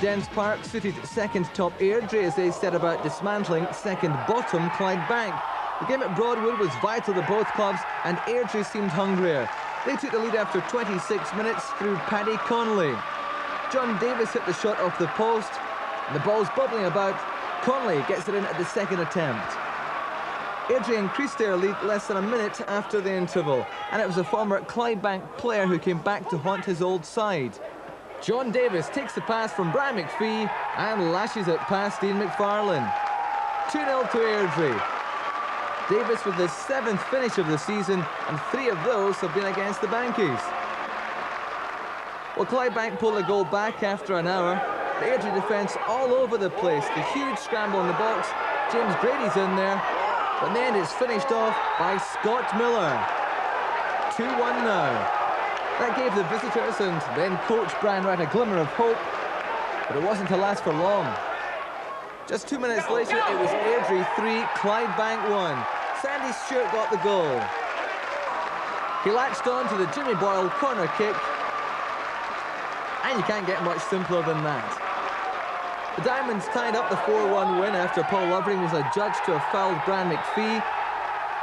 dense park suited second top Airdrie as they set about dismantling second bottom Clydebank. The game at Broadwood was vital to both clubs and Airdrie seemed hungrier. They took the lead after 26 minutes through Paddy Connolly. John Davis hit the shot off the post and the ball's bubbling about. Connolly gets it in at the second attempt. Airdrie increased their lead less than a minute after the interval, and it was a former Clydebank player who came back to haunt his old side. John Davis takes the pass from Brian McPhee and lashes it past Ian McFarlane. 2-0 to Airdrie. Davis with his 7th finish of the season, and 3 of those have been against the Bankies. Well, Clydebank pulled a goal back after an hour. The Airdrie defence all over the place. The huge scramble in the box. James Grady's in there. But in the end, it's finished off by Scott Miller. 2-1 now. That gave the visitors and then coach Brian Wright a glimmer of hope, but it wasn't to last for long. Just 2 minutes later, it was Airdrie 3, Clydebank 1. Sandy Stewart got the goal. He latched on to the Jimmy Boyle corner kick, and you can't get much simpler than that. The Diamonds tied up the 4-1 win after Paul Lovering was adjudged to have fouled Brian McPhee.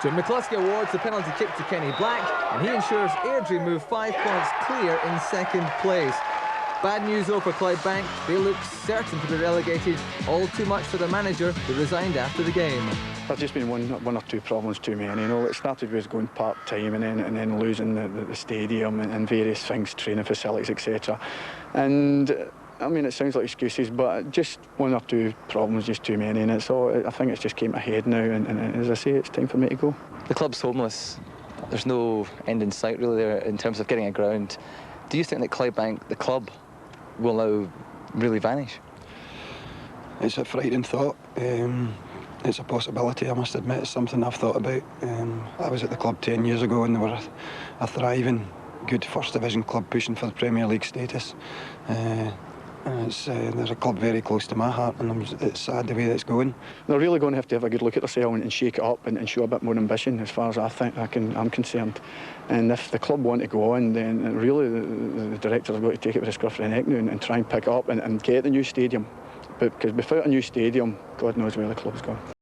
Jim McCluskey awards the penalty kick to Kenny Black, and he ensures Airdrie move 5 points clear in second place. Bad news though for Clydebank. They look certain to be relegated, all too much for the manager who resigned after the game. There's just been one or two problems too many. You know, it started with going part-time and then losing the stadium and various things, training facilities, etc. And I mean, it sounds like excuses, but just one or two problems, just too many, and so I think it's just came ahead now, and as I say, it's time for me to go. The club's homeless. There's no end in sight really there in terms of getting a ground. Do you think that Clydebank, the club, will now really vanish? It's a frightening thought. It's a possibility, I must admit. It's something I've thought about. I was at the club 10 years ago and they were a thriving, good first division club pushing for the Premier League status. There's a club very close to my heart, and it's sad the way that it's going. They're really going to have a good look at themselves and shake it up and show a bit more ambition, as far as I'm concerned. And if the club want to go on, then really the directors have got to take it with a scruff of the neck now and try and pick it up and get the new stadium. Because without a new stadium, God knows where the club's gone.